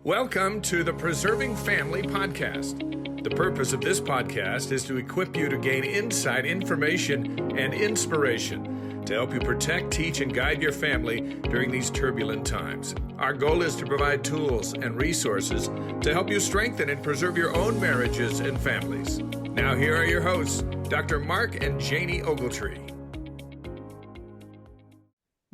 Welcome to the Preserving Family Podcast. The purpose of this podcast is to equip you to gain insight, information, and inspiration to help you protect, teach, and guide your family during these turbulent times. Our goal is to provide tools and resources to help you strengthen and preserve your own marriages and families. Now here are your hosts, Dr. Mark and Janie Ogletree.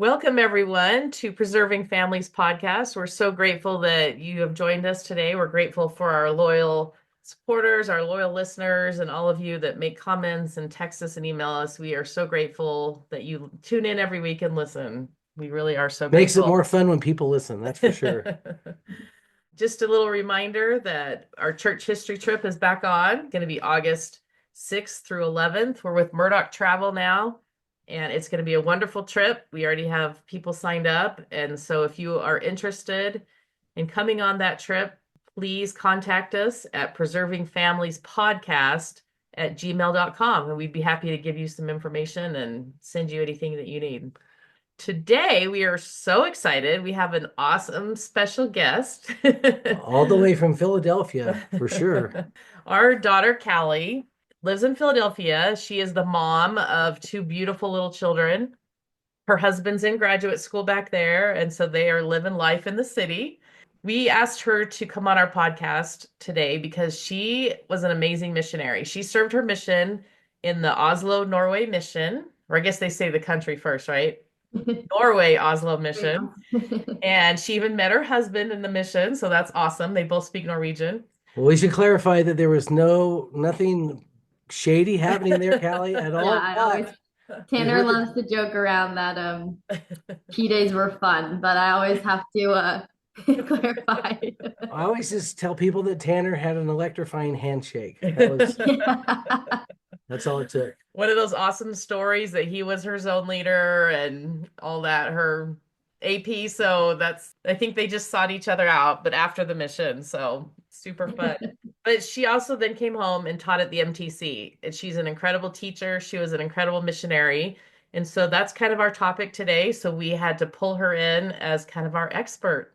Welcome, everyone, to Preserving Families podcast. We're so grateful that you have joined us today. We're grateful for our loyal supporters, our loyal listeners, and all of you that make comments and text us and email us. We are so grateful that you tune in every week and listen. We really are so grateful. Makes it more fun when people listen, that's for sure. Just a little reminder that our church history trip is back on, going to be August 6th through 11th. We're with Murdoch Travel now. And it's going to be a wonderful trip. We already have people signed up. And so if you are interested in coming on that trip, please contact us at preservingfamiliespodcast@gmail.com. And we'd be happy to give you some information and send you anything that you need. Today, we are so excited. We have an awesome special guest. All the way from Philadelphia, for sure. Our daughter, Callie, lives in Philadelphia. She is the mom of two beautiful little children. Her husband's in graduate school back there, and so they are living life in the city. We asked her to come on our podcast today because she was an amazing missionary. She served her mission in the Oslo, Norway mission, or I guess they say the country first, right? Norway, Oslo mission. And she even met her husband in the mission, so that's awesome. They both speak Norwegian. Well, we should clarify that there was nothing shady happening there, Callie, at all. Yeah, Tanner loves to joke around that P days were fun, but I always have to clarify. I always just tell people that Tanner had an electrifying handshake. That's all it took. One of those awesome stories that he was her zone leader and all that, her AP. So I think they just sought each other out, but after the mission. So super fun. But she also then came home and taught at the MTC. And she's an incredible teacher. She was an incredible missionary. And so that's kind of our topic today. So we had to pull her in as kind of our expert.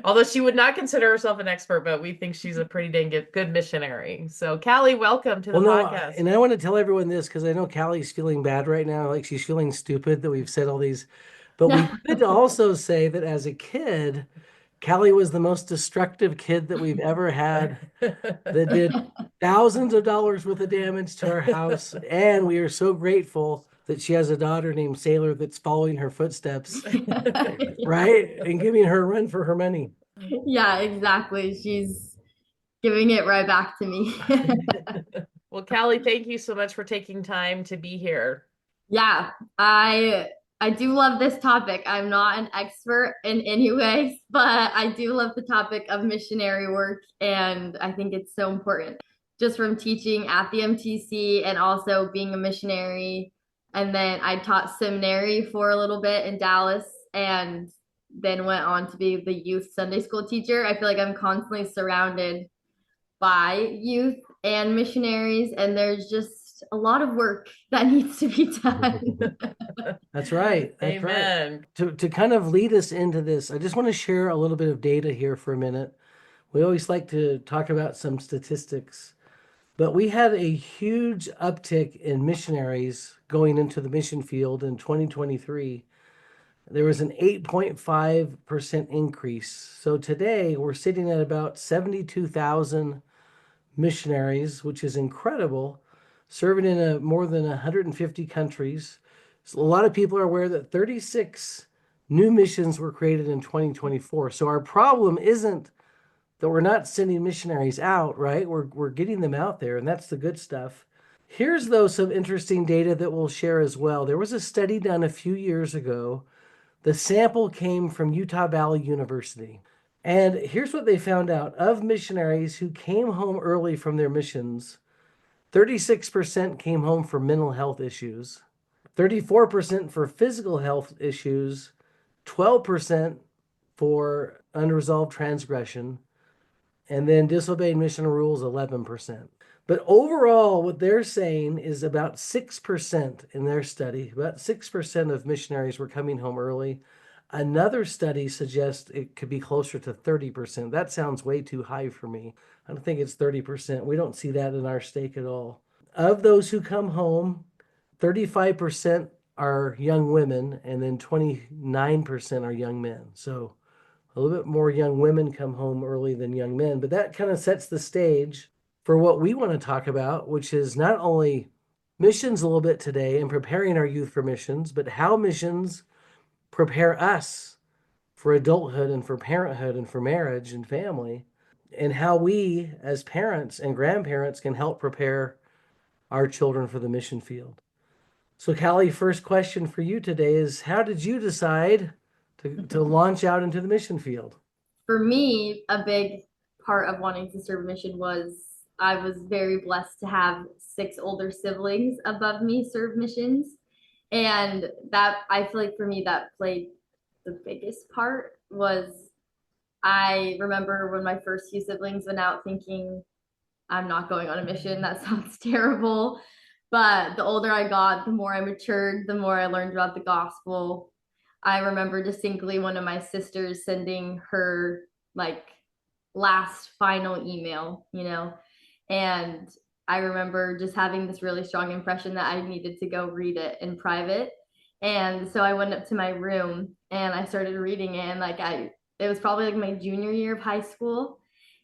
Although she would not consider herself an expert, but we think she's a pretty dang good missionary. So Callie, welcome to the podcast. And I want to tell everyone this because I know Callie's feeling bad right now. Like she's feeling stupid that we've said all these. But we could also say that as a kid, Callie was the most destructive kid that we've ever had that did thousands of dollars worth of damage to our house. And we are so grateful that she has a daughter named Sailor that's following her footsteps, right? And giving her a run for her money. Yeah, exactly. She's giving it right back to me. Well, Callie, thank you so much for taking time to be here. Yeah, I do love this topic. I'm not an expert in any ways, but I do love the topic of missionary work, and I think it's so important. Just from teaching at the MTC and also being a missionary, and then I taught seminary for a little bit in Dallas, and then went on to be the youth Sunday school teacher. I feel like I'm constantly surrounded by youth and missionaries, and there's just a lot of work that needs to be done. That's right. That's Amen. Right. To kind of lead us into this, I just want to share a little bit of data here for a minute. We always like to talk about some statistics, but we had a huge uptick in missionaries going into the mission field in 2023. There was an 8.5% increase. So today we're sitting at about 72,000 missionaries, which is incredible, serving in more than 150 countries. So a lot of people are aware that 36 new missions were created in 2024. So our problem isn't that we're not sending missionaries out, right? We're getting them out there, and that's the good stuff. Here's, though, some interesting data that we'll share as well. There was a study done a few years ago. The sample came from Utah Valley University. And here's what they found out. Of missionaries who came home early from their missions, 36% came home for mental health issues, 34% for physical health issues, 12% for unresolved transgression, and then disobeying mission rules, 11%. But overall, what they're saying is about 6% in their study, about 6% of missionaries were coming home early. Another study suggests it could be closer to 30%. That sounds way too high for me. I don't think it's 30%. We don't see that in our stake at all. Of those who come home, 35% are young women, and then 29% are young men. So a little bit more young women come home early than young men, but that kind of sets the stage for what we want to talk about, which is not only missions a little bit today and preparing our youth for missions, but how missions prepare us for adulthood and for parenthood and for marriage and family, and how we as parents and grandparents can help prepare our children for the mission field. So Callie, first question for you today is, how did you decide to launch out into the mission field? For me, a big part of wanting to serve mission was I was very blessed to have 6 older siblings above me serve missions. And that, I feel like for me, that played the biggest part. Was I remember when my first few siblings went out thinking, I'm not going on a mission. That sounds terrible. But the older I got, the more I matured, the more I learned about the gospel. I remember distinctly one of my sisters sending her like last final email, and I remember just having this really strong impression that I needed to go read it in private. And so I went up to my room and I started reading it, and it was probably like my junior year of high school.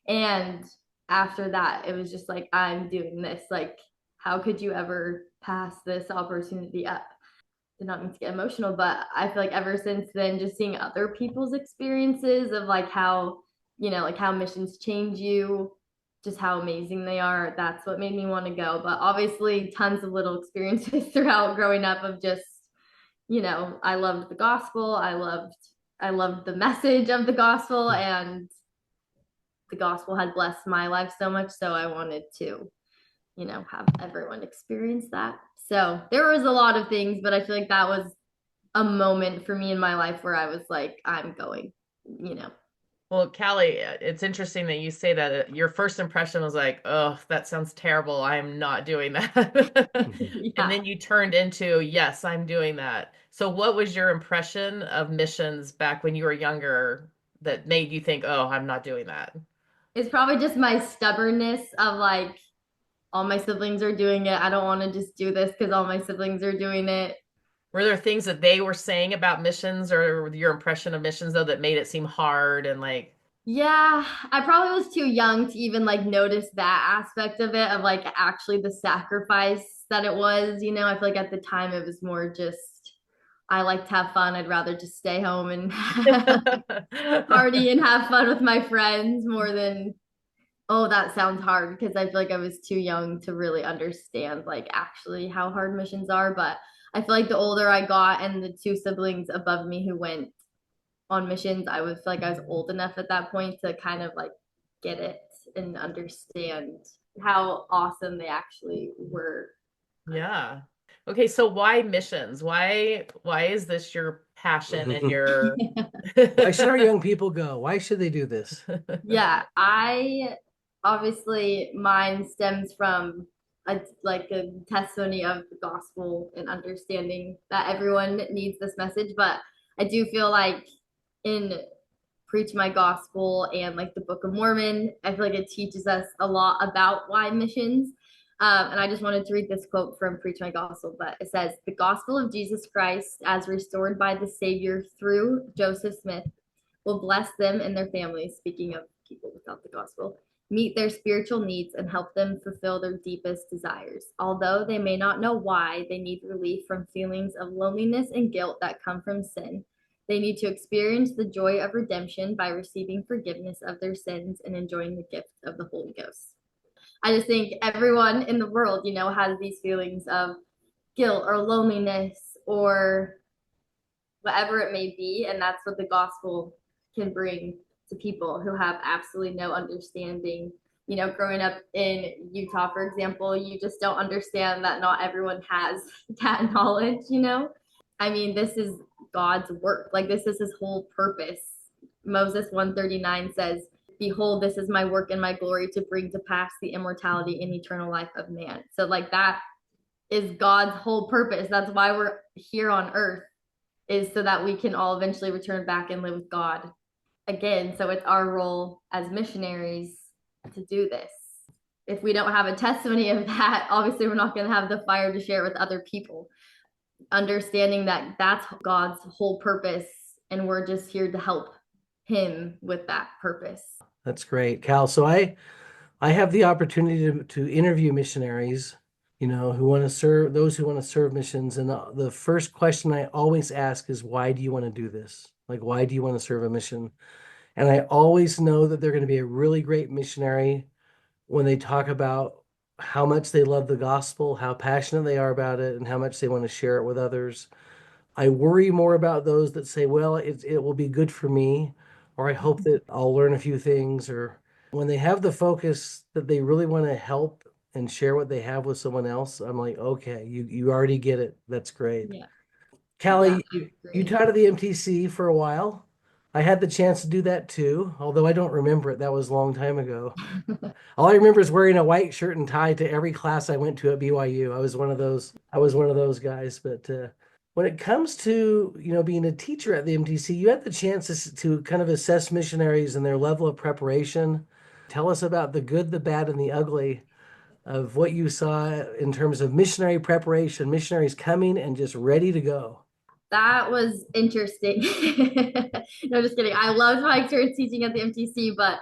And after that, it was just like, I'm doing this. Like, how could you ever pass this opportunity up? Did not mean to get emotional, but I feel like ever since then, just seeing other people's experiences of like how, like how missions change you, just how amazing they are. That's what made me want to go. But obviously, tons of little experiences throughout growing up of just, I loved the gospel. I loved the message of the gospel, and the gospel had blessed my life so much. So I wanted to, have everyone experience that. So there was a lot of things, but I feel like that was a moment for me in my life where I was like, I'm going. Well, Callie, it's interesting that you say that your first impression was like, oh, that sounds terrible. I'm not doing that. Yeah. And then you turned into, yes, I'm doing that. So what was your impression of missions back when you were younger that made you think, oh, I'm not doing that? It's probably just my stubbornness of like, all my siblings are doing it. I don't want to just do this because all my siblings are doing it. Were there things that they were saying about missions or your impression of missions though that made it seem hard and like, Yeah, I probably was too young to even like notice that aspect of it, of like actually the sacrifice that it was. I feel like at the time it was more just, I like to have fun. I'd rather just stay home and party and have fun with my friends more than, oh, that sounds hard, because I feel like I was too young to really understand like actually how hard missions are. But I feel like the older I got and the 2 siblings above me who went on missions, I would feel like I was old enough at that point to kind of like get it and understand how awesome they actually were. yeah. Okay, so why missions? Why is this your passion and your Why should our young people go? Why should they do this? Yeah, I obviously mine stems from a testimony of the gospel and understanding that everyone needs this message. But I do feel like in Preach My Gospel and like the Book of Mormon, I feel like it teaches us a lot about why missions. And I just wanted to read this quote from Preach My Gospel, but it says, "The gospel of Jesus Christ, as restored by the Savior through Joseph Smith, will bless them and their families," speaking of people without the gospel, "meet their spiritual needs and help them fulfill their deepest desires. Although they may not know why they need relief from feelings of loneliness and guilt that come from sin, they need to experience the joy of redemption by receiving forgiveness of their sins and enjoying the gift of the Holy Ghost." I just think everyone in the world, has these feelings of guilt or loneliness or whatever it may be. And that's what the gospel can bring to people who have absolutely no understanding. Growing up in Utah, for example, you just don't understand that not everyone has that knowledge. I mean, this is God's work. Like, this is his whole purpose. Moses 139 says, "Behold, this is my work and my glory, to bring to pass the immortality and eternal life of man." So like that is God's whole purpose. That's why we're here on earth, is so that we can all eventually return back and live with God again. So it's our role as missionaries to do this. If we don't have a testimony of that, obviously we're not going to have the fire to share with other people. Understanding that that's God's whole purpose, and we're just here to help him with that purpose. That's great, Cal. So I have the opportunity to interview missionaries, who want to serve, those who want to serve missions. And the first question I always ask is, why do you want to do this? Like, why do you want to serve a mission? And I always know that they're going to be a really great missionary when they talk about how much they love the gospel, how passionate they are about it, and how much they want to share it with others. I worry more about those that say, well, it will be good for me, or I hope that I'll learn a few things, or when they have the focus that they really want to help and share what they have with someone else. I'm like, okay, you already get it. That's great. Yeah. Callie, Yeah, you taught at the MTC for a while. I had the chance to do that too, although I don't remember it. That was a long time ago. All I remember is wearing a white shirt and tie to every class I went to at BYU. I was one of those guys. But when it comes to, being a teacher at the MTC, you had the chance to kind of assess missionaries and their level of preparation. Tell us about the good, the bad, and the ugly of what you saw in terms of missionary preparation, missionaries coming and just ready to go. That was interesting. No, just kidding. I loved my experience teaching at the MTC, but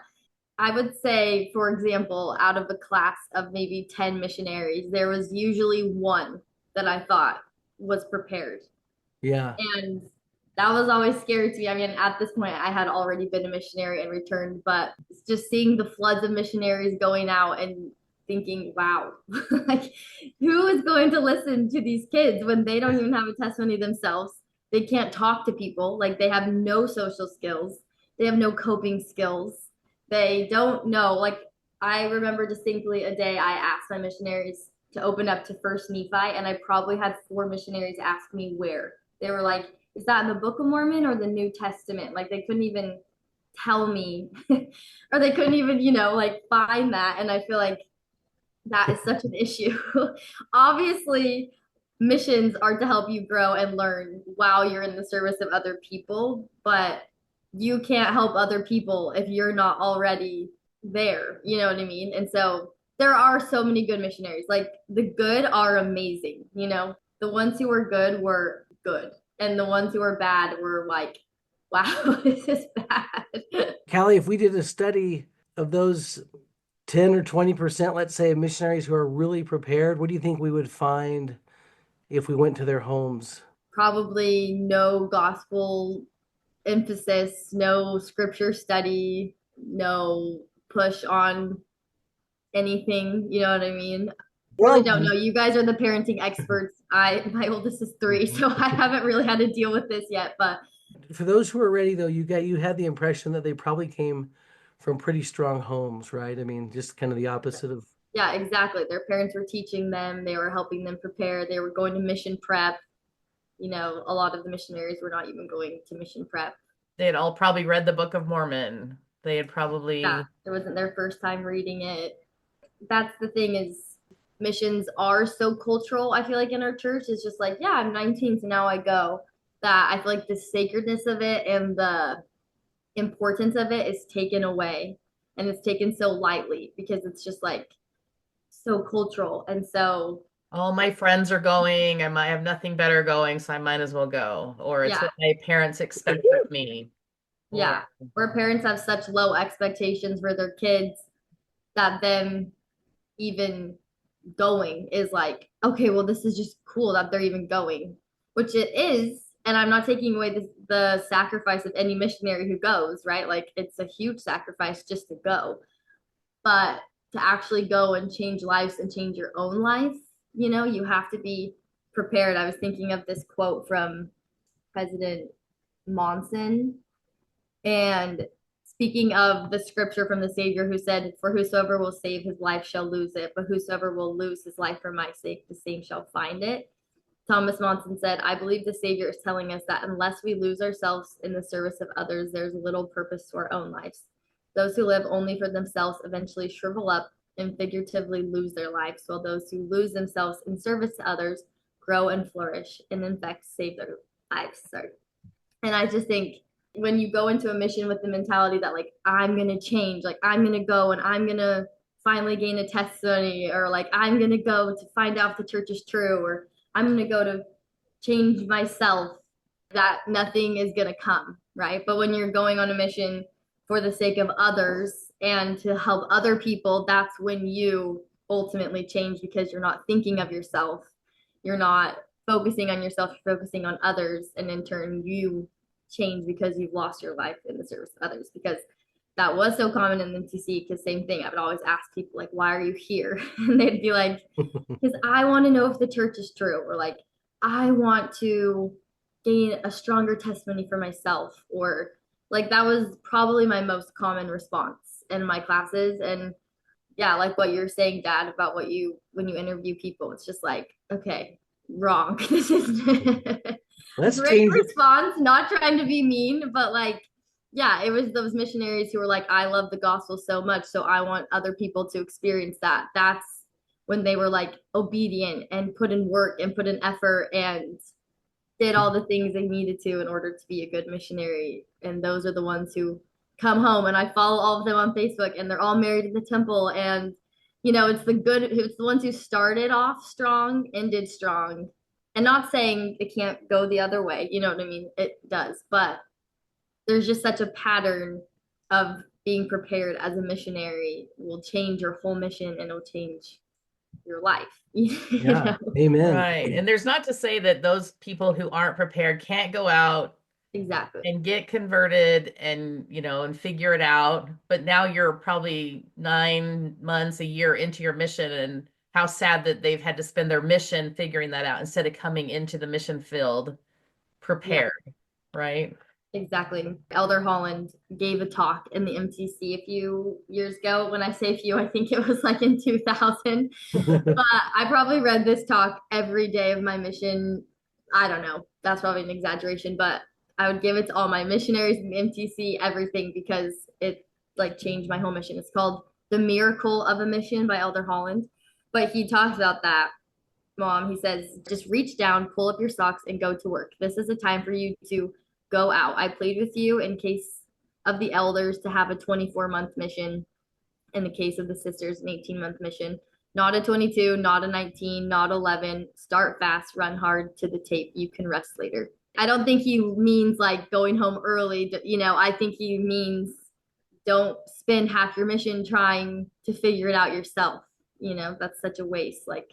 I would say, for example, out of a class of maybe 10 missionaries, there was usually one that I thought was prepared. Yeah. And that was always scary to me. I mean, at this point, I had already been a missionary and returned, but just seeing the floods of missionaries going out and thinking, wow, like who is going to listen to these kids when they don't even have a testimony themselves? They can't talk to people, like they have no social skills, they have no coping skills, they don't know. Like, I remember distinctly a day I asked my missionaries to open up to First Nephi, and I probably had 4 missionaries ask me where. They were like, is that in the Book of Mormon or the New Testament? Like, they couldn't even tell me or they couldn't even, like find that. And I feel like that is such an issue. Obviously, missions are to help you grow and learn while you're in the service of other people, but you can't help other people if you're not already there. You know what I mean? And so there are so many good missionaries. Like, the good are amazing. The ones who were good, and the ones who were bad were like, wow, this is bad. Callie, if we did a study of those 10 or 20%, let's say, of missionaries who are really prepared, what do you think we would find if we went to their homes? Probably no gospel emphasis, no scripture study, no push on anything. You know what I mean? Really don't know. You guys are the parenting experts. My oldest is 3, so I haven't really had to deal with this yet. But for those who are ready, though, you had the impression that they probably came from pretty strong homes, right? I mean, just kind of the opposite of. Yeah, exactly. Their parents were teaching them. They were helping them prepare. They were going to mission prep. A lot of the missionaries were not even going to mission prep. They had all probably read the Book of Mormon. They had probably. Yeah, it wasn't their first time reading it. That's the thing, is missions are so cultural. I feel like in our church, it's just like, yeah, I'm 19, so now I go. That I feel like the sacredness of it and the importance of it is taken away, and it's taken so lightly because it's just like so cultural. And so all my friends are going, I might have nothing better going, so I might as well go. Or it's what my parents expect of me. Yeah, where parents have such low expectations for their kids that them even going is like, okay, well, this is just cool that they're even going, which it is. And I'm not taking away the sacrifice of any missionary who goes, right? Like, it's a huge sacrifice just to go. But to actually go and change lives and change your own life, you have to be prepared. I was thinking of this quote from President Monson, and speaking of the scripture from the Savior who said, for whosoever will save his life shall lose it, but whosoever will lose his life for my sake, the same shall find it. Thomas Monson said, I believe the Savior is telling us that unless we lose ourselves in the service of others, there's little purpose to our own lives. Those who live only for themselves eventually shrivel up and figuratively lose their lives, while those who lose themselves in service to others grow and flourish and in fact save lives. Sorry. And I just think when you go into a mission with the mentality that like I'm gonna change, like I'm gonna go and I'm gonna finally gain a testimony, or like I'm gonna go to find out if the church is true, or I'm gonna go to change myself, that nothing is gonna come, right? But when you're going on a mission for the sake of others and to help other people, that's when you ultimately change, because you're not thinking of yourself. You're not focusing on yourself, you're focusing on others. And in turn, you change because you've lost your life in the service of others. Because that was so common in the MTC, because same thing, I would always ask people, like, why are you here? And they'd be like, because I want to know if the church is true, or like, I want to gain a stronger testimony for myself, or like that was probably my most common response in my classes. And yeah, like what you're saying, Dad, about what you when you interview people, it's just like, okay, wrong. This is Let's great change it. response, not trying to be mean, but like, yeah, it was those missionaries who were like, I love the gospel so much, so I want other people to experience that. That's when they were like obedient and put in work and put in effort and did all the things they needed to in order to be a good missionary. And those are the ones who come home, and I follow all of them on Facebook, and they're all married in the temple. And it's the ones who started off strong, ended strong. And not saying it can't go the other way, you know what I mean? It does, but there's just such a pattern of being prepared as a missionary will change your whole mission, and it'll change your life. Yeah. Amen. Right. And there's not to say that those people who aren't prepared can't go out Exactly. and get converted and, and figure it out. But now you're probably 9 months, a year into your mission, and how sad that they've had to spend their mission figuring that out instead of coming into the mission field prepared. Yeah. Right. Exactly. Elder Holland gave a talk in the MTC a few years ago. When I say few, I think it was like in 2000. But I probably read this talk every day of my mission. I don't know. That's probably an exaggeration, but I would give it to all my missionaries in the MTC, everything, because it like changed my whole mission. It's called The Miracle of a Mission by Elder Holland. But he talks about that. Mom, he says, just reach down, pull up your socks, and go to work. This is a time for you to go out. I plead with you in case of the elders to have a 24-month mission. In the case of the sisters, an 18-month mission. Not a 22, not a 19, not 11. Start fast, run hard to the tape. You can rest later. I don't think he means like going home early. I think he means don't spend half your mission trying to figure it out yourself. That's such a waste. Like,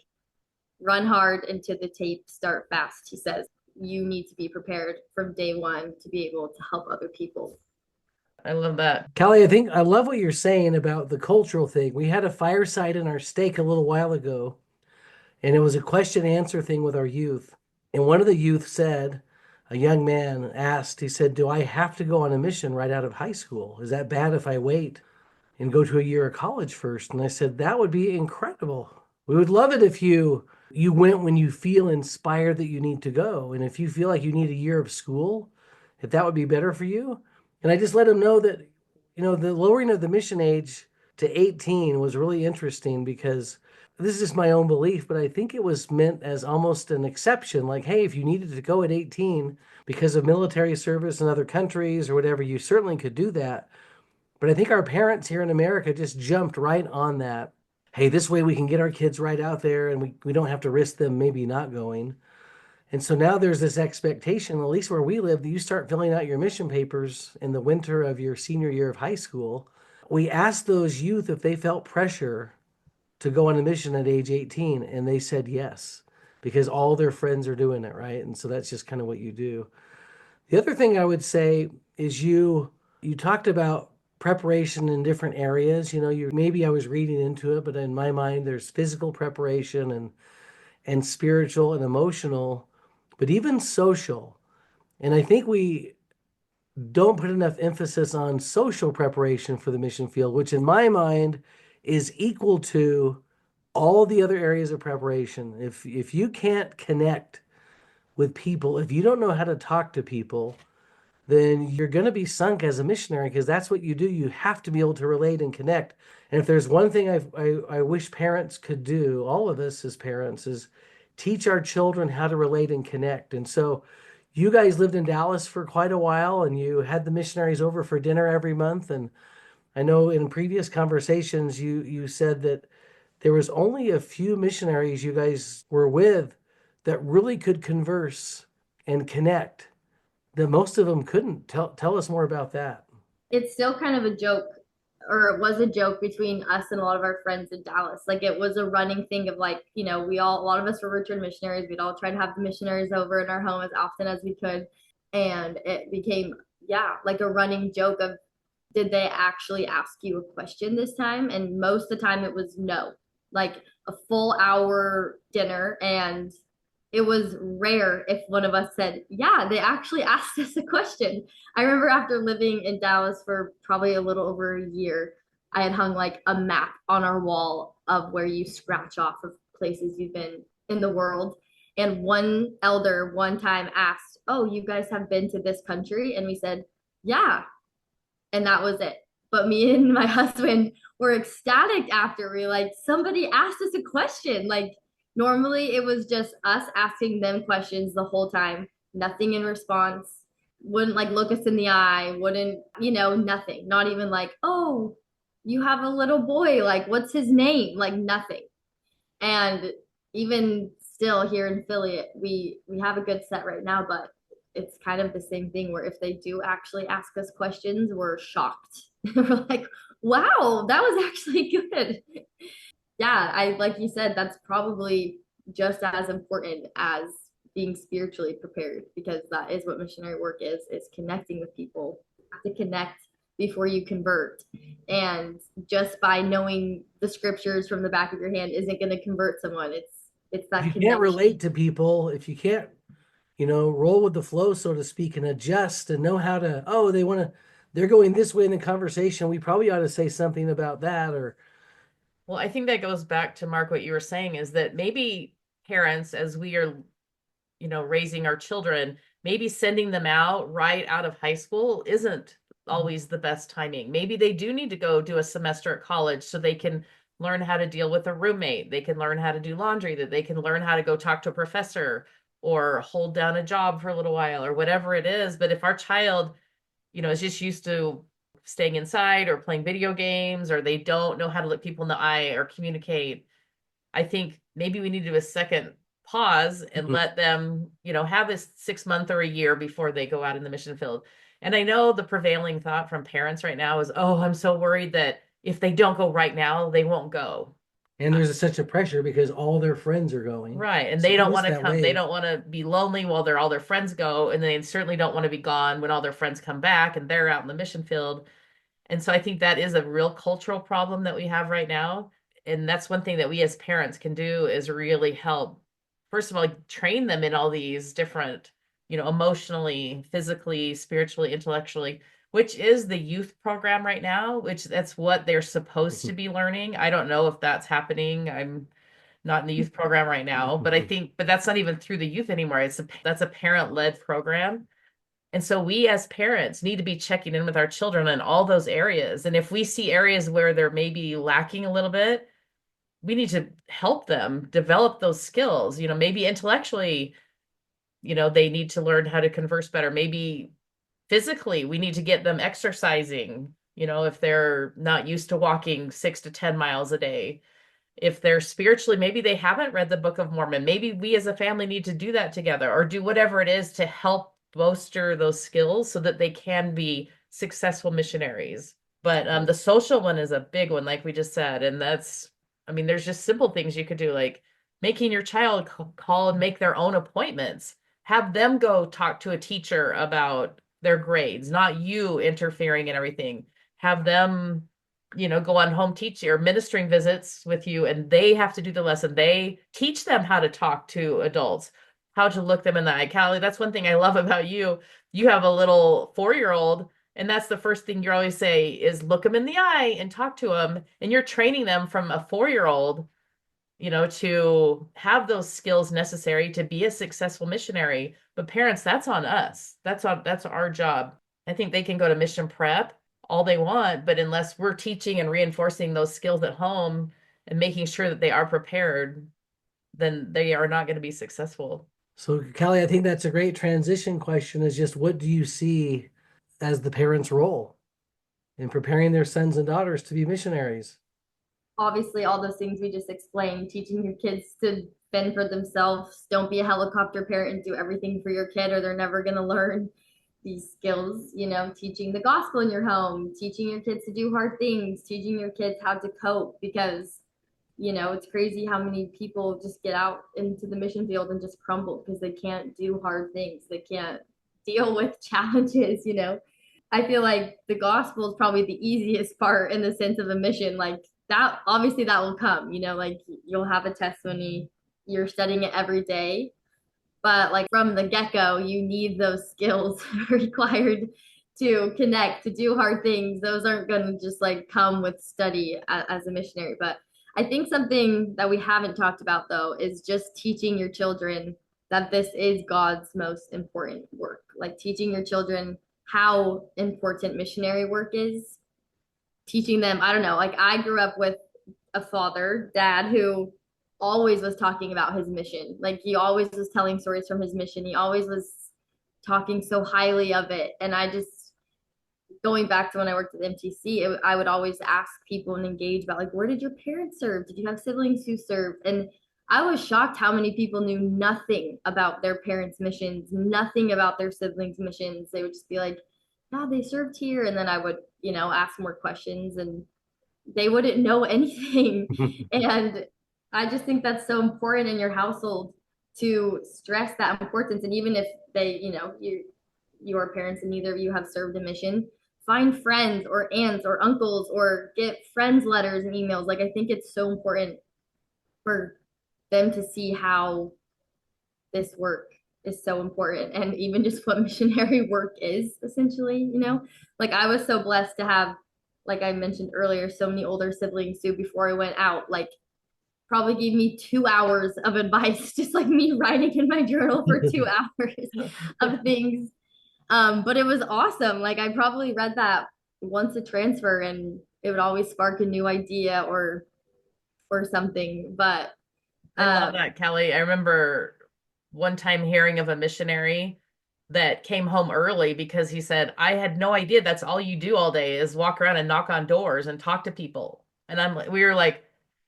run hard into the tape, start fast. He says you need to be prepared from day one to be able to help other people. I love that. Callie, I love what you're saying about the cultural thing. We had a fireside in our stake a little while ago, and it was a question and answer thing with our youth. And one of the youth said, a young man asked, he said, do I have to go on a mission right out of high school? Is that bad if I wait and go to a year of college first? And I said, that would be incredible. We would love it if you went when you feel inspired that you need to go. And if you feel like you need a year of school, if that would be better for you. And I just let him know that, the lowering of the mission age to 18 was really interesting, because this is just my own belief, but I think it was meant as almost an exception. Like, hey, if you needed to go at 18 because of military service in other countries or whatever, you certainly could do that. But I think our parents here in America just jumped right on that. Hey, this way we can get our kids right out there, and we don't have to risk them maybe not going. And so now there's this expectation, at least where we live, that you start filling out your mission papers in the winter of your senior year of high school. We asked those youth if they felt pressure to go on a mission at age 18, and they said yes, because all their friends are doing it, right? And so that's just kind of what you do. The other thing I would say is you talked about preparation in different areas. Maybe I was reading into it, but in my mind, there's physical preparation and spiritual and emotional, but even social. And I think we don't put enough emphasis on social preparation for the mission field, which in my mind is equal to all the other areas of preparation. If you can't connect with people, if you don't know how to talk to people, then you're going to be sunk as a missionary, because that's what you do. You have to be able to relate and connect. And if there's one thing I wish parents could do, all of us as parents, is teach our children how to relate and connect. And so you guys lived in Dallas for quite a while and you had the missionaries over for dinner every month. And I know in previous conversations you said that there was only a few missionaries you guys were with that really could converse and connect. That most of them couldn't. Tell us more about that. It's still kind of a joke, or it was a joke between us and a lot of our friends in Dallas. Like it was a running thing of like, a lot of us were return missionaries. We'd all try to have the missionaries over in our home as often as we could. And it became, yeah, like a running joke of, did they actually ask you a question this time? And most of the time it was no, like a full hour dinner. And it was rare if one of us said, yeah, they actually asked us a question. I remember after living in Dallas for probably a little over a year, I had hung like a map on our wall of where you scratch off of places you've been in the world. And one elder one time asked, oh, you guys have been to this country? And we said, yeah. And that was it. But me and my husband were ecstatic after. We were like, somebody asked us a question. Like, normally it was just us asking them questions the whole time, nothing in response, wouldn't like look us in the eye, wouldn't, nothing. Not even like, oh, you have a little boy, like, what's his name? Like, nothing. And even still here in Philly, we have a good set right now, but it's kind of the same thing where if they do actually ask us questions, we're shocked. We're like, wow, that was actually good. Yeah, I like you said, that's probably just as important as being spiritually prepared, because that is what missionary work is connecting with people. You have to connect before you convert. And just by knowing the scriptures from the back of your hand isn't going to convert someone. It's that If you connection. can't relate to people, if you can't, roll with the flow, so to speak, and adjust and know how to, oh, they're going this way in the conversation. We probably ought to say something about that. Or Well, I think that goes back to Mark, what you were saying is that maybe parents, as we are, raising our children, maybe sending them out right out of high school isn't always the best timing. Maybe they do need to go do a semester at college so they can learn how to deal with a roommate. They can learn how to do laundry, that they can learn how to go talk to a professor or hold down a job for a little while or whatever it is. But if our child, is just used to staying inside or playing video games, or they don't know how to look people in the eye or communicate, I think maybe we need to do a second pause and let them, have a 6 month or a year before they go out in the mission field. And I know the prevailing thought from parents right now is, oh, I'm so worried that if they don't go right now, they won't go. and there's such a pressure because all their friends are going. Right. And So they you don't miss want to that come, they wave. don't want to be lonely while all their friends go. And they certainly don't want to be gone when all their friends come back and they're out in the mission field. And so I think that is a real cultural problem that we have right now. And that's one thing that we as parents can do is really help, first of all, train them in all these different, emotionally, physically, spiritually, intellectually, which is the youth program right now, which that's what they're supposed to be learning. I don't know if that's happening. I'm not in the youth program right now, but but that's not even through the youth anymore. That's a parent-led program. And so we as parents need to be checking in with our children in all those areas. And if we see areas where they're maybe lacking a little bit, we need to help them develop those skills. Maybe intellectually, they need to learn how to converse better. Maybe physically, we need to get them exercising, if they're not used to walking 6 to 10 miles a day. If they're spiritually, maybe they haven't read the Book of Mormon. Maybe we as a family need to do that together or do whatever it is to help bolster those skills so that they can be successful missionaries. But the social one is a big one, like we just said. And there's just simple things you could do, like making your child call and make their own appointments. Have them go talk to a teacher about their grades, not you interfering in everything. Have them go on home teaching or ministering visits with you, and they have to do the lesson. They teach them how to talk to adults, how to look them in the eye. Callie, that's one thing I love about you. You have a little 4-year-old, and that's the first thing you always say is look them in the eye and talk to them. And you're training them from a 4-year-old, to have those skills necessary to be a successful missionary. But parents, that's on us. That's our job. I think they can go to mission prep all they want, but unless we're teaching and reinforcing those skills at home and making sure that they are prepared, then they are not going to be successful. So, Callie, I think that's a great transition question is just what do you see as the parents' role in preparing their sons and daughters to be missionaries? Obviously, all those things we just explained, teaching your kids to fend for themselves. Don't be a helicopter parent and do everything for your kid, or they're never going to learn these skills. Teaching the gospel in your home, teaching your kids to do hard things, teaching your kids how to cope, because it's crazy how many people just get out into the mission field and just crumble because they can't do hard things. They can't deal with challenges. I feel like the gospel is probably the easiest part in the sense of a mission. Like that, obviously, that will come, like you'll have a testimony, you're studying it every day. But like from the get go, you need those skills required to connect, to do hard things. Those aren't going to just like come with study as a missionary. But I think something that we haven't talked about though is just teaching your children that this is God's most important work. Like teaching your children how important missionary work is, teaching them, I don't know, like I grew up with a dad, who always was talking about his mission. Like he always was telling stories from his mission. He always was talking so highly of it. And I just, going back to when I worked at MTC, I would always ask people and engage about like, where did your parents serve? Did you have siblings who served? And I was shocked how many people knew nothing about their parents' missions, nothing about their siblings' missions. They would just be like, "Oh, they served here," and then I would, ask more questions, and they wouldn't know anything. And I just think that's so important in your household to stress that importance. And even if your parents and neither of you have served a mission, find friends or aunts or uncles or get friends letters and emails. Like I think it's so important for them to see how this work is so important, and even just what missionary work is essentially. Like I was so blessed to have, like I mentioned earlier, so many older siblings who before I went out, like probably gave me 2 hours of advice, just like me writing in my journal for 2 hours of things. But it was awesome. Like I probably read that once a transfer, and it would always spark a new idea or something. But I love that, Kelly. I remember one time hearing of a missionary that came home early because he said, I had no idea that's all you do all day is walk around and knock on doors and talk to people. And we were like,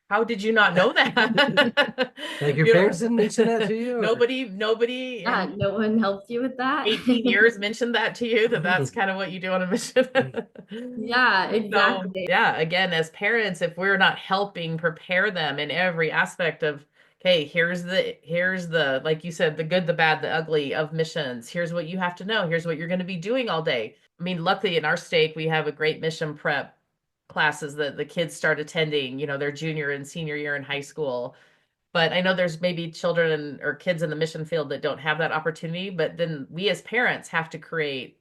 how did you not know that? Like your parents didn't mention that to you? Nobody no one helped you with that. 18 years mentioned that to you, that's kind of what you do on a mission. Yeah, exactly. So, yeah, again, as parents, if we're not helping prepare them in every aspect of, okay, here's the, like you said, the good, the bad, the ugly of missions. Here's what you have to know. Here's what you're going to be doing all day. I mean, luckily in our stake, we have a great mission prep classes that the kids start attending, their junior and senior year in high school. But I know there's maybe children or kids in the mission field that don't have that opportunity. But then we as parents have to create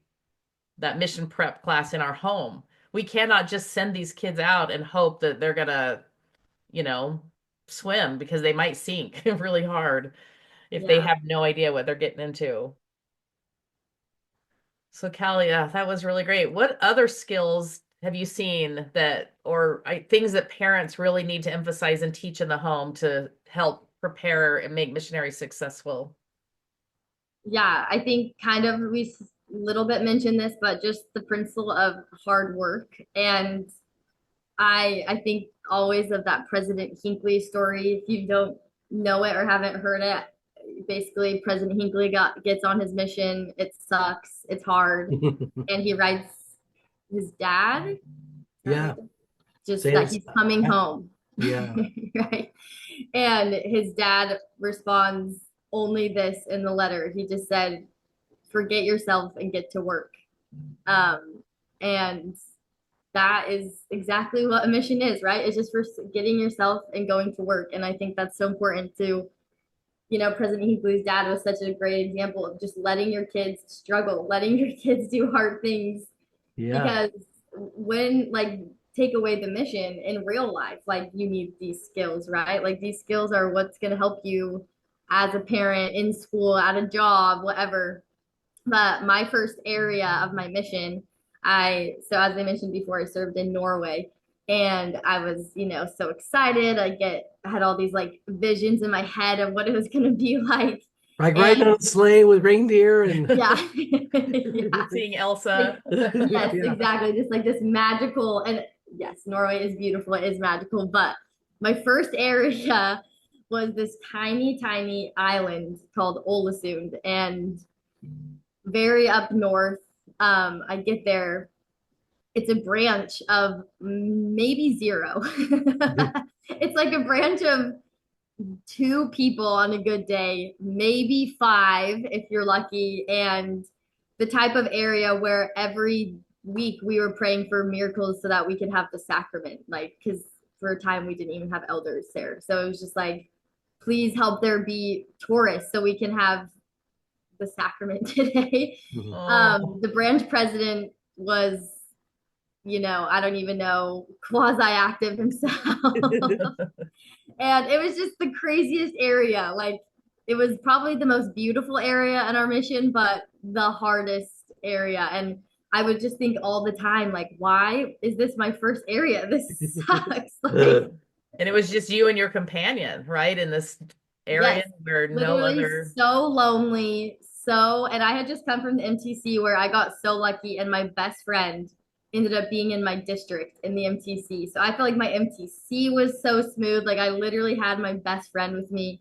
that mission prep class in our home. We cannot just send these kids out and hope that they're gonna, swim, because they might sink really hard if they have no idea what they're getting into. So Callie, that was really great. What other skills have you seen or things that parents really need to emphasize and teach in the home to help prepare and make missionaries successful? Yeah, I think kind of we little bit mentioned this, but just the principle of hard work. And I think always of that President Hinckley story. If you don't know it or haven't heard it, basically President Hinckley gets on his mission. It sucks. It's hard. And he writes his dad. Yeah. Just that he's coming home. Yeah. Right. And his dad responds only this in the letter. He just said, forget yourself and get to work. And that is exactly what a mission is, right? It's just for getting yourself and going to work. And I think that's so important to, President Hinckley's dad was such a great example of just letting your kids struggle, letting your kids do hard things. Yeah. Because when, like, take away the mission in real life, like, you need these skills, right? Like, these skills are what's going to help you as a parent, in school, at a job, whatever. But my first area of my mission, so as I mentioned before, I served in Norway, and I was, so excited. I had all these like visions in my head of what it was going to be like. Like riding on a sleigh with reindeer and Yeah. Yeah. Seeing Elsa. Yes, Yeah. exactly. Just like this magical, and yes, Norway is beautiful. It is magical. But my first area was this tiny, tiny island called Ålesund, and very up north. I get there. It's a branch of maybe zero. It's like a branch of two people on a good day, maybe five if you're lucky, and the type of area where every week we were praying for miracles so that we could have the sacrament. Like, because for a time we didn't even have elders there. So it was just like, please help there be tourists so we can have the sacrament today. Oh. The branch president was, I don't even know, quasi active himself. And it was just the craziest area. Like, it was probably the most beautiful area in our mission, but the hardest area. And I would just think all the time, like, why is this my first area? This sucks. Like, And it was just you and your companion, right? In this area yes, where no literally other. so lonely. And I had just come from the MTC where I got so lucky, and my best friend ended up being in my district in the MTC. So I feel like my MTC was so smooth. Like, I literally had my best friend with me.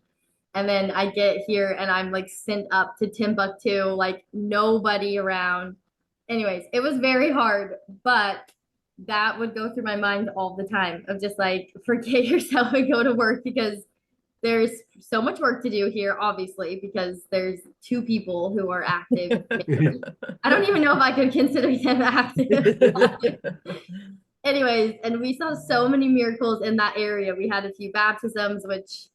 And then I get here and I'm like sent up to Timbuktu, like nobody around. Anyways, it was very hard, but that would go through my mind all the time of just like, forget yourself and go to work, because there's so much work to do here, obviously, because there's two people who are active. I don't even know if I could consider them active. Anyways, and we saw so many miracles in that area. We had a few baptisms, which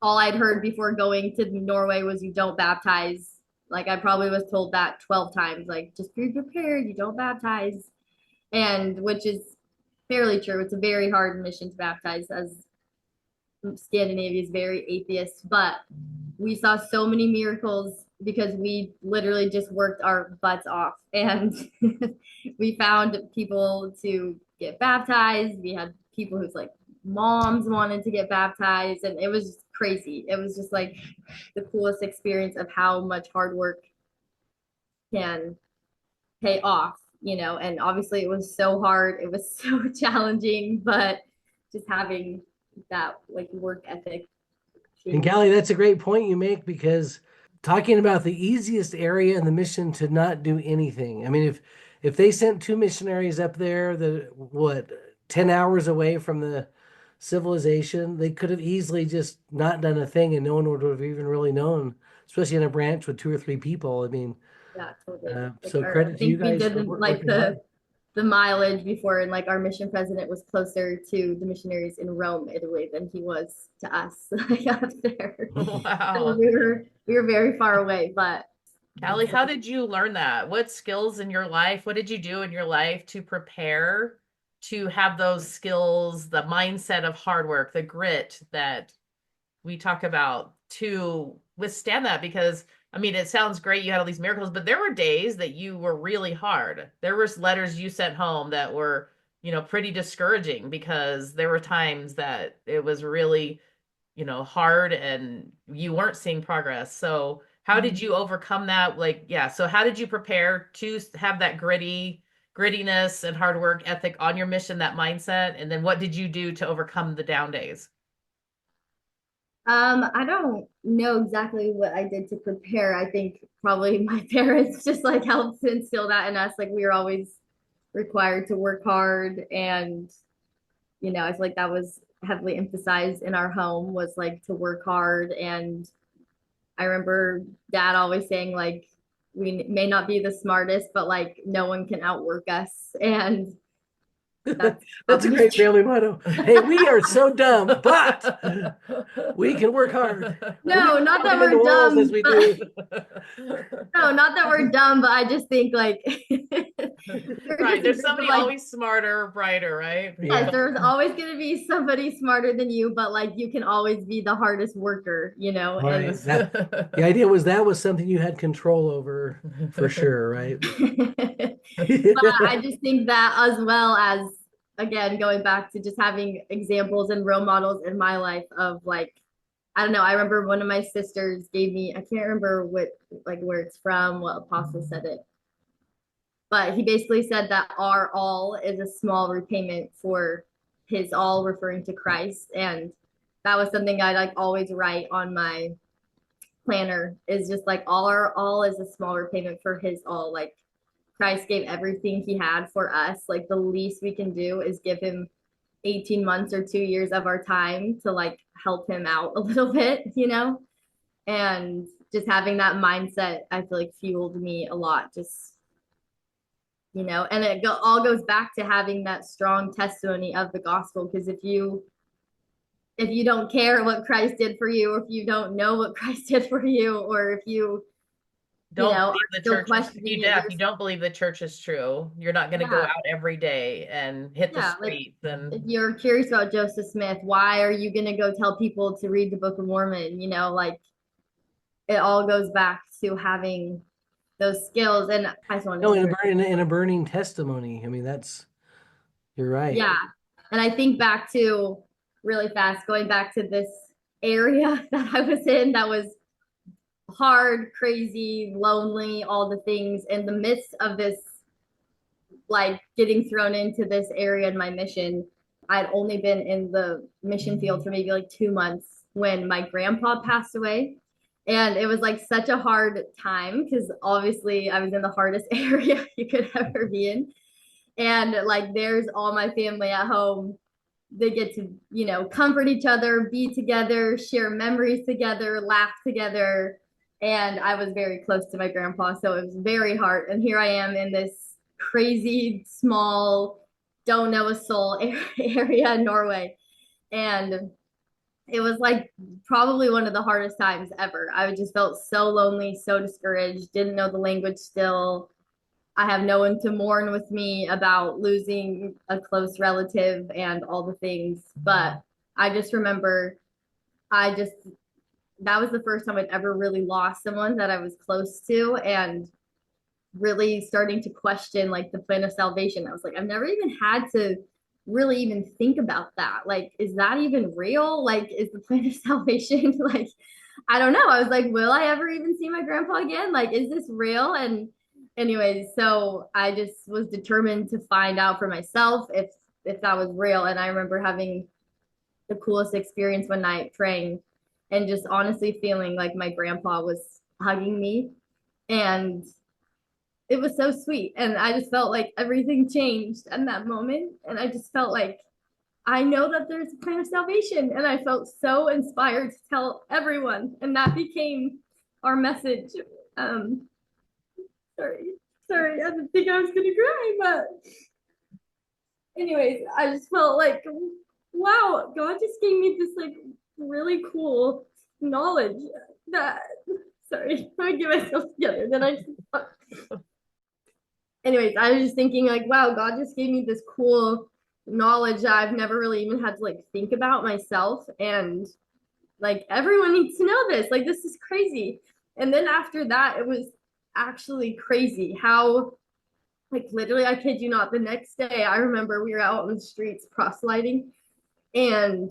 all I'd heard before going to Norway was you don't baptize. Like, I probably was told that 12 times, like, just be prepared, you don't baptize. And which is fairly true. It's a very hard mission to baptize, as Scandinavia is very atheist, but we saw so many miracles because we literally just worked our butts off, and we found people to get baptized. We had people whose like moms wanted to get baptized, and it was just crazy. It was just like the coolest experience of how much hard work can pay off, and obviously it was so hard. It was so challenging, but just having that like work ethic. And Callie, that's a great point you make, because talking about the easiest area in the mission to not do anything. I mean, if they sent two missionaries up there that 10 hours away from the civilization, they could have easily just not done a thing and no one would have even really known, especially in a branch with two or three people. I mean, Yeah, totally. so I credit to you think we guys did for like working hard. the mileage before, and like our mission president was closer to the missionaries in Rome, Italy, than he was to us like up there. So Wow. we were very far away, but Callie, how did you learn that? What skills in your life? What did you do in your life to prepare to have those skills, the mindset of hard work, the grit that we talk about to withstand that? Because I mean, it sounds great you had all these miracles, but there were days that you were really hard. There was letters you sent home that were, pretty discouraging, because there were times that it was really, hard and you weren't seeing progress. So how did you overcome that? Like, yeah. So how did you prepare to have that grittiness and hard work ethic on your mission, that mindset? And then what did you do to overcome the down days? I don't know exactly what I did to prepare. I think probably my parents just like helped instill that in us. Like, we were always required to work hard, and I feel like that was heavily emphasized in our home, was like to work hard. And I remember dad always saying, like, we may not be the smartest, but like no one can outwork us. And That's a great family motto. Hey, we are so dumb, but we can work hard. No, We not that in the we're walls dumb, as we but do. no, not that we're dumb, but I just think like Right. There's somebody like, always smarter, brighter, right? Yeah. yes, there's always going to be somebody smarter than you, but like you can always be the hardest worker, Right. and The idea was that was something you had control over for sure, right? but I just think that, as well as, again, going back to just having examples and role models in my life of like I don't know. I remember one of my sisters gave me, I can't remember what, like where it's from, what apostle said it, but he basically said that our all is a small repayment for his all, referring to Christ. And that was something I like always write on my planner, is just like our all is a small repayment for his all. Like Christ gave everything he had for us. Like the least we can do is give him 18 months or 2 years of our time to like help him out a little bit, you know? And just having that mindset, I feel like fueled me a lot. Just, you know, and all goes back to having that strong testimony of the gospel. Because if you don't care what Christ did for you, or if you don't know what Christ did for you, or if you Don't know, believe are the still church is questioning it, if you don't believe the church is true, you're not going to go yeah, out every day and hit the yeah. Like streets if and you're curious about Joseph Smith, why are you gonna go tell people to read the Book of Mormon? You know, like it all goes back to having those skills. And I just wanted No, to share. in a burning testimony. I mean, you're right. Yeah. And I think back to really fast, going back to this area that I was in that was hard, crazy, lonely, all the things in the midst of this, like getting thrown into this area in my mission. I'd only been in the mission field for maybe like 2 months when my grandpa passed away. And it was like such a hard time because obviously I was in the hardest area you could ever be in. And like there's all my family at home. They get to, you know, comfort each other, be together, share memories together, laugh together. And I was very close to my grandpa, so it was very hard. And here I am in this crazy small, don't know a soul area in Norway. And it was like probably one of the hardest times ever. I just felt so lonely, so discouraged, didn't know the language still. I have no one to mourn with me about losing a close relative and all the things. But I just remember, I just, that was the first time I'd ever really lost someone that I was close to, and really starting to question like the plan of salvation. I was like, I've never even had to really even think about that. Like, is that even real? Like, is the plan of salvation like, I don't know. I was like, will I ever even see my grandpa again? Like, is this real? And anyways, so I just was determined to find out for myself if that was real. And I remember having the coolest experience one night praying and just honestly feeling like my grandpa was hugging me. And it was so sweet. And I just felt like everything changed in that moment. And I just felt like I know that there's a plan of salvation. And I felt so inspired to tell everyone. And that became our message. Um, sorry, sorry, I didn't think I was gonna cry, but anyways, I just felt like, wow, God just gave me this like really cool knowledge that sorry, let me get myself together. Then I just anyways, I was just thinking like, wow, God just gave me this cool knowledge that I've never really even had to like think about myself. And like everyone needs to know this. Like this is crazy. And then after that, it was actually crazy how like literally, I kid you not, the next day I remember we were out on the streets proselyting and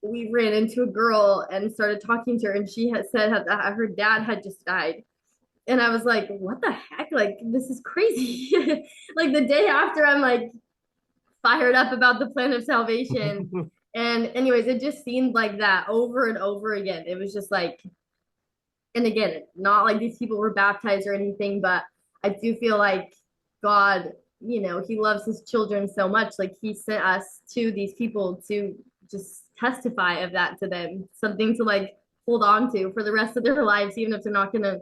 we ran into a girl and started talking to her, and she had said that her dad had just died. And I was like, what the heck? Like, this is crazy. Like, the day after, I'm like fired up about the plan of salvation. And, anyways, it just seemed like that over and over again. It was just like, and again, not like these people were baptized or anything, but I do feel like God, you know, He loves His children so much. Like, He sent us to these people to just testify of that to them, something to like hold on to for the rest of their lives, even if they're not going to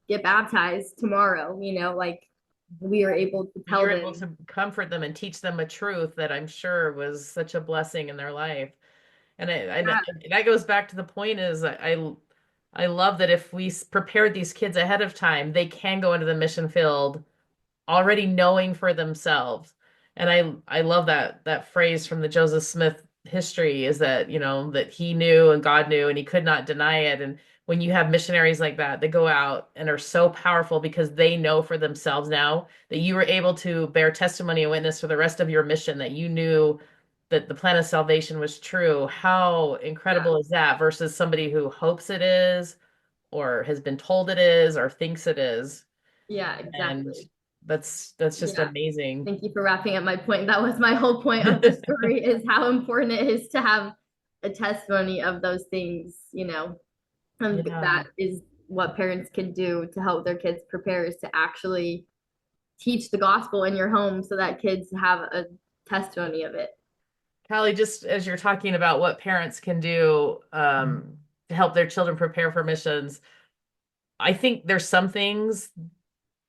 get baptized tomorrow, you know, like we are able to tell you're them. able to comfort them and teach them a truth that I'm sure was such a blessing in their life. And that goes back to the point is I love that if we prepared these kids ahead of time, they can go into the mission field already knowing for themselves. And I love that phrase from the Joseph Smith history is that, you know, that he knew and God knew and he could not deny it. And when you have missionaries like that, they go out and are so powerful because they know for themselves now that you were able to bear testimony and witness for the rest of your mission that you knew that the plan of salvation was true. How incredible is that versus somebody who hopes it is or has been told it is or thinks it is. Yeah, And exactly. that's just Yeah. amazing. Thank you for wrapping up my point. That was my whole point of the story is how important it is to have a testimony of those things, and Yeah. that is what parents can do to help their kids prepare is to actually teach the gospel in your home so that kids have a testimony of it. Callie, just as you're talking about what parents can do to help their children prepare for missions, I think there's some things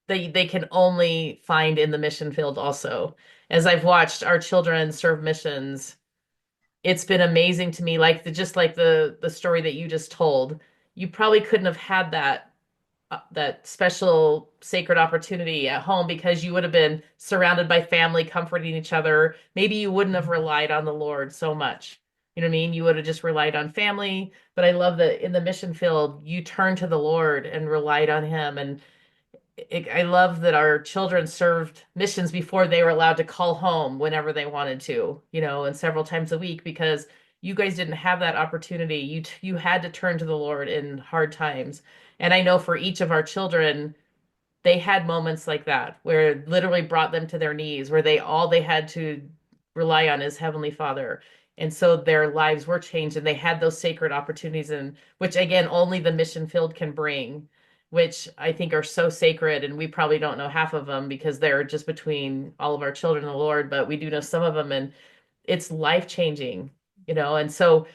they can only find in the mission field also. As I've watched our children serve missions, it's been amazing to me, like just like the story that you just told. You probably couldn't have had that special sacred opportunity at home because you would have been surrounded by family, comforting each other. Maybe you wouldn't have relied on the Lord so much. You know what I mean? You would have just relied on family. But I love that in the mission field, you turn to the Lord and relied on Him. And I love that our children served missions before they were allowed to call home whenever they wanted to, and several times a week because you guys didn't have that opportunity. You had to turn to the Lord in hard times. And I know for each of our children, they had moments like that where it literally brought them to their knees, where they had to rely on is Heavenly Father. And so their lives were changed and they had those sacred opportunities and which again only the mission field can bring, which I think are so sacred and we probably don't know half of them because they're just between all of our children and the Lord, but we do know some of them and it's life changing, and so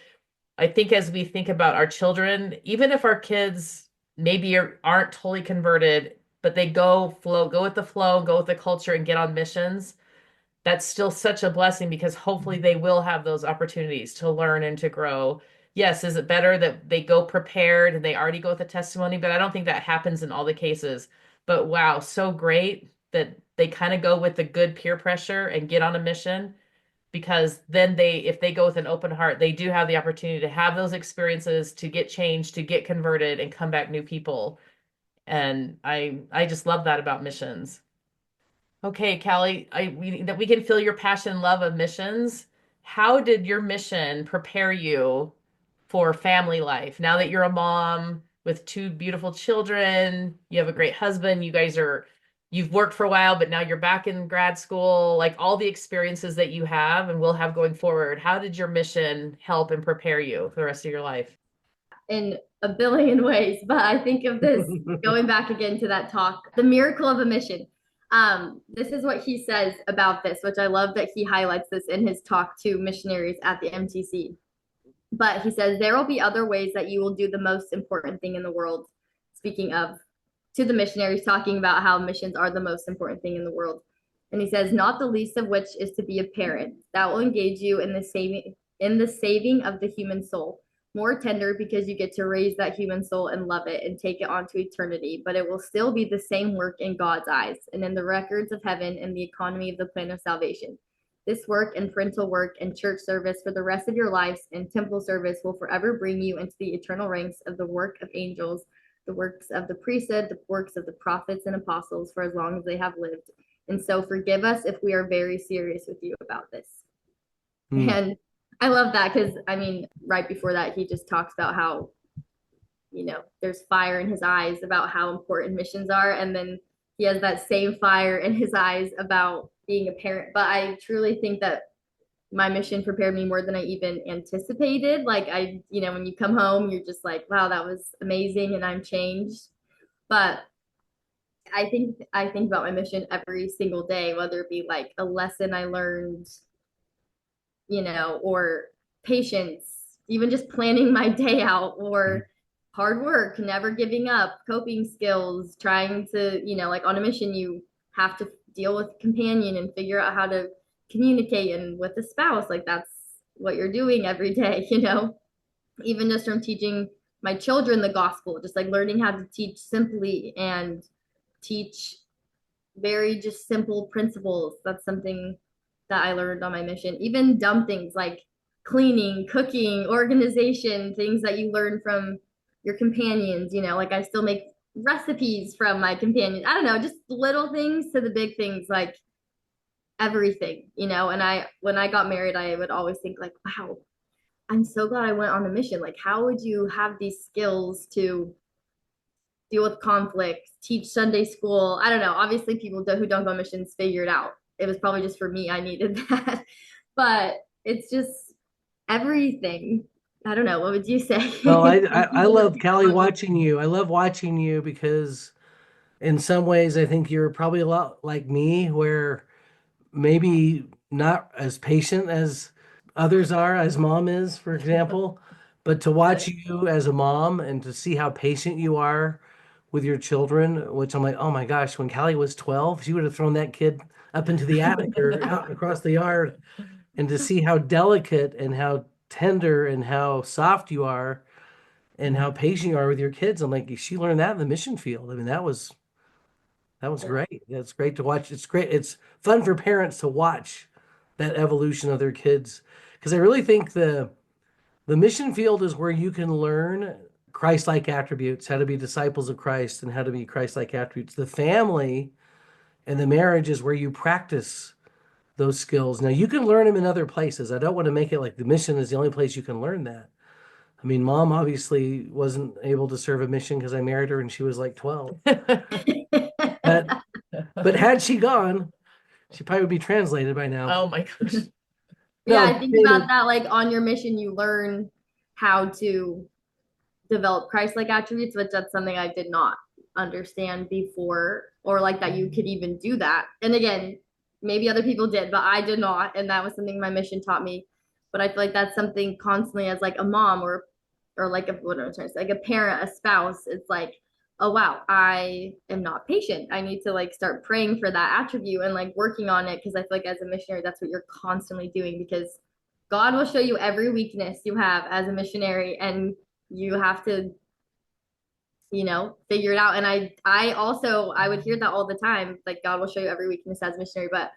I think as we think about our children, even if our kids maybe aren't totally converted, but they go with the flow, go with the culture and get on missions, that's still such a blessing because hopefully they will have those opportunities to learn and to grow. Yes, is it better that they go prepared and they already go with a testimony? But I don't think that happens in all the cases. But wow, so great that they kind of go with the good peer pressure and get on a mission because then if they go with an open heart, they do have the opportunity to have those experiences, to get changed, to get converted and come back new people. And I just love that about missions. Okay, Callie, that we can feel your passion and love of missions. How did your mission prepare you for family life? Now that you're a mom with two beautiful children, you have a great husband, you've worked for a while, but now you're back in grad school, like all the experiences that you have and will have going forward. How did your mission help and prepare you for the rest of your life? In a billion ways, but I think of this going back again to that talk, the miracle of a mission. This is what he says about this, which I love that he highlights this in his talk to missionaries at the MTC. But he says, there will be other ways that you will do the most important thing in the world. Speaking of to the missionaries, talking about how missions are the most important thing in the world. And he says, not the least of which is to be a parent. That will engage you in the saving of the human soul. More tender because you get to raise that human soul and love it and take it on to eternity, but it will still be the same work in God's eyes and in the records of heaven and the economy of the plan of salvation. This work and parental work and church service for the rest of your lives and temple service will forever bring you into the eternal ranks of the work of angels, the works of the priesthood, the works of the prophets and apostles for as long as they have lived. And so forgive us if we are very serious with you about this. And I love that because, right before that, he just talks about how, there's fire in his eyes about how important missions are. And then he has that same fire in his eyes about being a parent. But I truly think that my mission prepared me more than I even anticipated. Like when you come home, you're just like, wow, that was amazing and I'm changed. But I think about my mission every single day, whether it be like a lesson I learned, or patience, even just planning my day out, or hard work, never giving up, coping skills, trying to, like on a mission, you have to deal with a companion and figure out how to communicate and with a spouse. Like that's what you're doing every day, even just from teaching my children the gospel, just like learning how to teach simply and teach very just simple principles. That's something that I learned on my mission. Even dumb things like cleaning, cooking, organization, things that you learn from your companions, like I still make recipes from my companions. I don't know, just little things to the big things. Like everything, you know. And when I got married, I would always think like, wow, I'm so glad I went on a mission. Like, how would you have these skills to deal with conflict, teach Sunday school? I don't know. Obviously, people who don't go on missions figure it out. It was probably just for me. I needed that. But it's just everything. I don't know. What would you say? Well, I love Callie watching you. I love watching you because in some ways I think you're probably a lot like me, where maybe not as patient as others are, as mom is, for example. But to watch you as a mom and to see how patient you are with your children, which I'm like, oh my gosh, when Callie was 12, she would have thrown that kid up into the attic or out across the yard. And to see how delicate and how tender and how soft you are and how patient you are with your kids, I'm like, she learned that in the mission field. I mean, that was great. That's great to watch. It's great. It's fun for parents to watch that evolution of their kids, because I really think the mission field is where you can learn Christ-like attributes, how to be disciples of Christ and how to be Christ-like attributes. The family and the marriage is where you practice those skills. Now, you can learn them in other places. I don't want to make it like the mission is the only place you can learn that. I mean, mom obviously wasn't able to serve a mission because I married her and she was like 12. But but had she gone, she probably would be translated by now. Oh my gosh. Yeah, No, I think David, about that. Like on your mission, you learn how to develop Christ-like attributes, which that's something I did not understand before, or like that you could even do that. And again, maybe other people did, but I did not, and that was something my mission taught me. But I feel like that's something constantly as like a mom or like a what I'm trying to say, like a parent, a spouse. It's like, oh wow, I am not patient. I need to like start praying for that attribute and like working on it, because I feel like as a missionary, that's what you're constantly doing, because God will show you every weakness you have as a missionary, and you have to, you know, figure it out. And I also I would hear that all the time, like God will show you every weakness as a missionary, but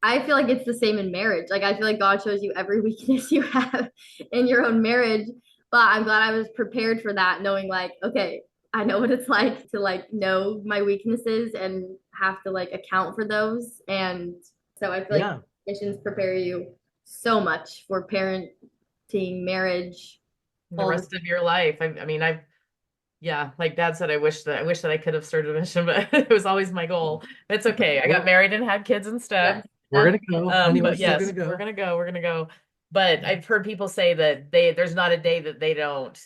I feel like it's the same in marriage. Like I feel like God shows you every weakness you have in your own marriage. But I'm glad I was prepared for that, knowing like, okay, I know what it's like to like know my weaknesses and have to like account for those. And so I feel like yeah. missions prepare you so much for parenting, marriage, The all the rest of your life. I mean, yeah, like Dad said, I wish that I could have served a mission, but it was always my goal. It's okay. I got Well, married and had kids instead. yes, we're that's gonna go. Honey, we're But still yes, gonna go. we're gonna go. But I've heard people say that there's not a day that they don't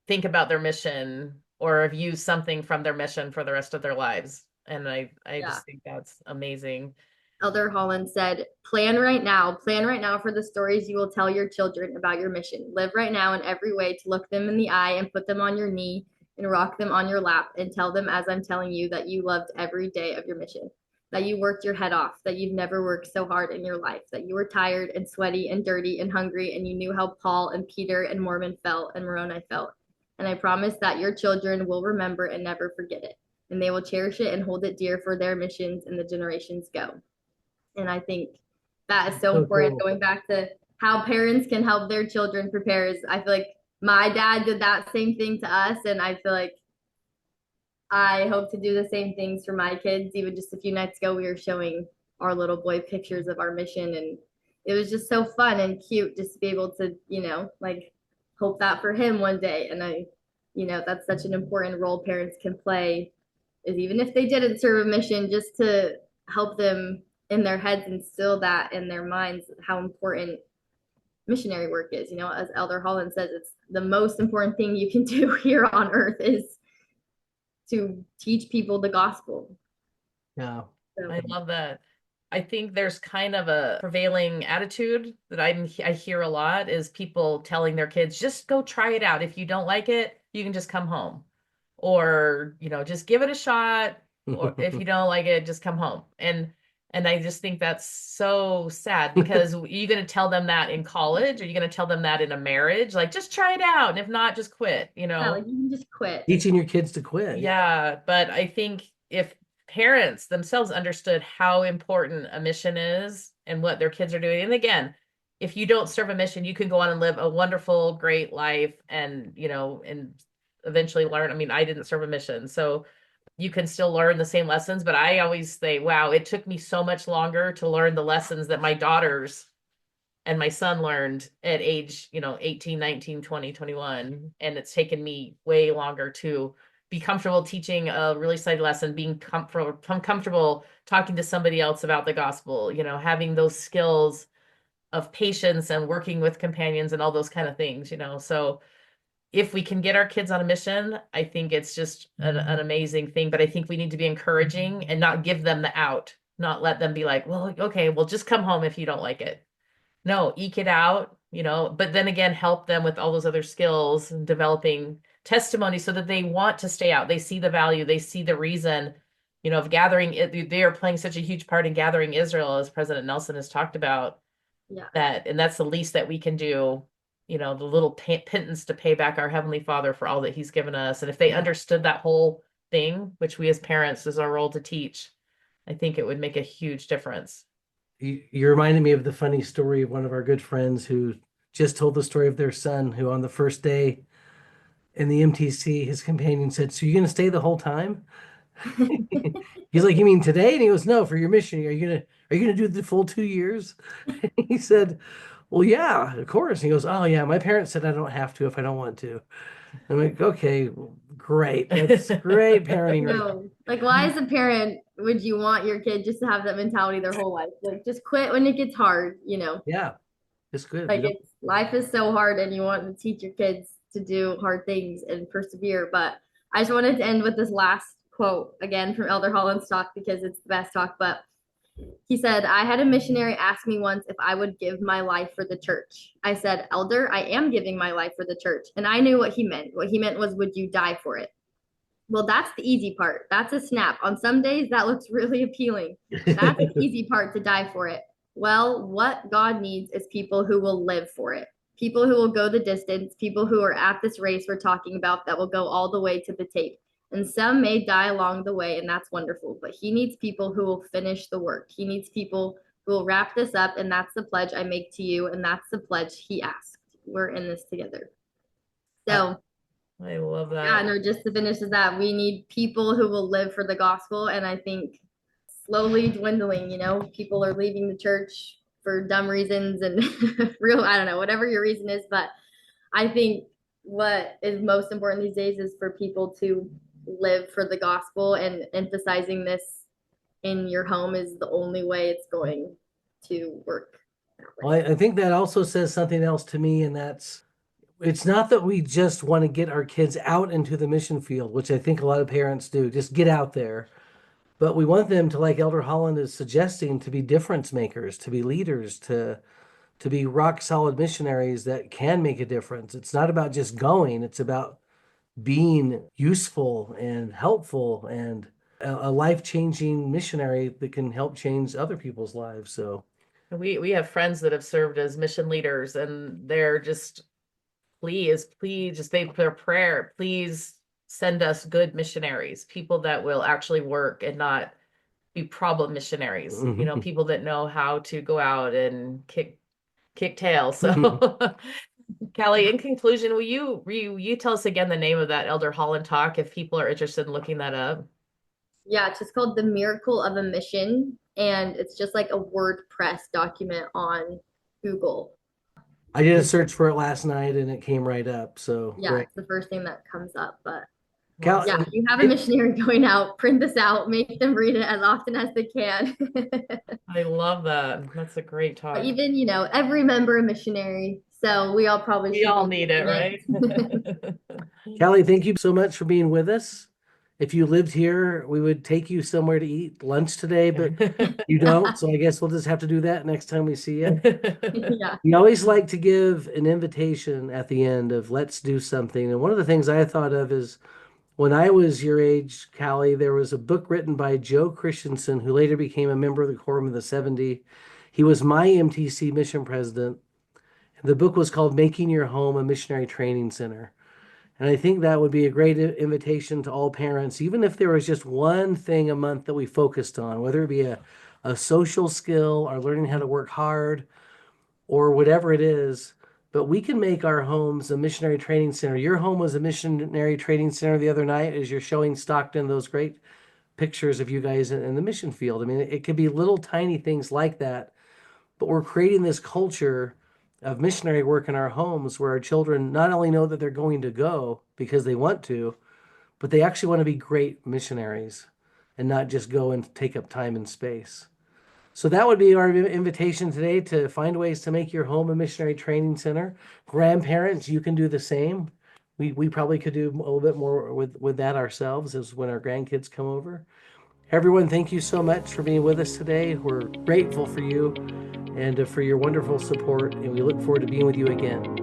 think about their mission or have used something from their mission for the rest of their lives. And I yeah. just think that's amazing. Elder Holland said, plan right now for the stories you will tell your children about your mission. Live right now in every way to look them in the eye and put them on your knee and rock them on your lap and tell them, as I'm telling you, that you loved every day of your mission, that you worked your head off, that you've never worked so hard in your life, that you were tired and sweaty and dirty and hungry, and you knew how Paul and Peter and Mormon felt and Moroni felt. And I promise that your children will remember and never forget it, and they will cherish it and hold it dear for their missions and the generations go. And I think that is so So important. cool. Going back to how parents can help their children prepare, is I feel like my dad did that same thing to us. And I feel like I hope to do the same things for my kids. Even just a few nights ago, we were showing our little boy pictures of our mission. And it was just so fun and cute just to be able to, you know, like hope that for him one day. And you know, that's such an important role parents can play, is even if they didn't serve a mission, just to help them in their heads, instill that in their minds, how important missionary work is. You know, as Elder Holland says, it's the most important thing you can do here on earth is to teach people the gospel. Yeah. So, I love that. I think there's kind of a prevailing attitude that I hear a lot is people telling their kids, just go try it out. If you don't like it, you can just come home. Or, you know, just give it a shot. Or if you don't like it, just come home. And I just think that's so sad, because are you going to tell them that in college? Are you going to tell them that in a marriage? Like, just try it out. And if not, just quit, you yeah, know? like you can just quit. Teaching your kids to quit. Yeah, but I think if parents themselves understood how important a mission is and what their kids are doing, and again, if you don't serve a mission, you can go on and live a wonderful, great life and, you know, and eventually learn. I mean, I didn't serve a mission, so you can still learn the same lessons, but I always say, wow, it took me so much longer to learn the lessons that my daughters and my son learned at age, 18, 19, 20, 21. And it's taken me way longer to be comfortable teaching a really exciting lesson, being comfortable talking to somebody else about the gospel, having those skills of patience and working with companions and all those kind of things. So if we can get our kids on a mission, I think it's just an amazing thing. But I think we need to be encouraging and not give them the out, not let them be like, well, okay, well, just come home if you don't like it. No, eke it out, but then again, help them with all those other skills and developing testimony so that they want to stay out. They see the value, they see the reason, of gathering it. They are playing such a huge part in gathering Israel, as President Nelson has talked about. Yeah. And that's the least that we can do, the little pittance to pay back our Heavenly Father for all that He's given us. And if they understood that whole thing, which we as parents is our role to teach, I think it would make a huge difference. You reminded me of the funny story of one of our good friends who just told the story of their son who on the first day in the MTC, his companion said, "So you're going to stay the whole time?" He's like, "You mean today?" And he goes, "No, for your mission. Are you gonna do the full 2 years?" He said, "Well, yeah, of course." And he goes, "Oh yeah, my parents said I don't have to if I don't want to." I'm like, "Okay, well, great. That's great parenting right there." No, like, why as a parent would you want your kid just to have that mentality their whole life? Like, just quit when it gets hard, Yeah, it's good. We Like, don't. life is so hard, and you want to teach your kids to do hard things and persevere. But I just wanted to end with this last quote again from Elder Holland's talk because it's the best talk. But he said, I had a missionary ask me once if I would give my life for the church. I said, Elder, I am giving my life for the church. And I knew what he meant. What he meant was, would you die for it? Well, that's the easy part. That's a snap. On some days, that looks really appealing. That's the easy part to die for it. Well, what God needs is people who will live for it, people who will go the distance, people who are at this race we're talking about that will go all the way to the tape. And some may die along the way, and that's wonderful. But He needs people who will finish the work. He needs people who will wrap this up. And that's the pledge I make to you. And that's the pledge He asked. We're in this together. So, I love that. yeah, no, just to finish is that we need people who will live for the gospel. And I think slowly dwindling, people are leaving the church for dumb reasons and I don't know, whatever your reason is. But I think what is most important these days is for people to live for the gospel, and emphasizing this in your home is the only way it's going to work. Well, I think that also says something else to me, and that's it's not that we just want to get our kids out into the mission field, which I think a lot of parents do, just get out there. But we want them to, like Elder Holland is suggesting, to be difference makers, to be leaders, to be rock solid missionaries that can make a difference. It's not about just going, it's about being useful and helpful and a life-changing missionary that can help change other people's lives. So we have friends that have served as mission leaders, and they're just please just their prayer, please send us good missionaries, people that will actually work and not be problem missionaries, people that know how to go out and kick tail. So Callie, in conclusion, will you tell us again the name of that Elder Holland talk if people are interested in looking that up? Yeah, it's just called The Miracle of a Mission. And it's just like a WordPress document on Google. I did a search for it last night and it came right up. So yeah, great. It's the first thing that comes up. But Cal- yeah, if you have a missionary going out, print this out, make them read it as often as they can. I love that. That's a great talk. But even, every member a missionary. So we all probably we all need it, right? Callie, thank you so much for being with us. If you lived here, we would take you somewhere to eat lunch today, but you don't. So I guess we'll just have to do that next time we see you. Yeah. We always like to give an invitation at the end of let's do something. And one of the things I thought of is when I was your age, Callie, there was a book written by Joe Christensen, who later became a member of the Quorum of the 70. He was my MTC mission president. The book was called Making Your Home a Missionary Training Center. And I think that would be a great invitation to all parents, even if there was just one thing a month that we focused on, whether it be a social skill or learning how to work hard or whatever it is, but we can make our homes a missionary training center. Your home was a missionary training center the other night as you're showing Stockton those great pictures of you guys in the mission field. I mean, it could be little tiny things like that, but we're creating this culture of missionary work in our homes where our children not only know that they're going to go because they want to, but they actually want to be great missionaries and not just go and take up time and space. So that would be our invitation today, to find ways to make your home a missionary training center. Grandparents, you can do the same. We probably could do a little bit more with that ourselves as when our grandkids come over. Everyone, thank you so much for being with us today. We're grateful for you and for your wonderful support, and we look forward to being with you again.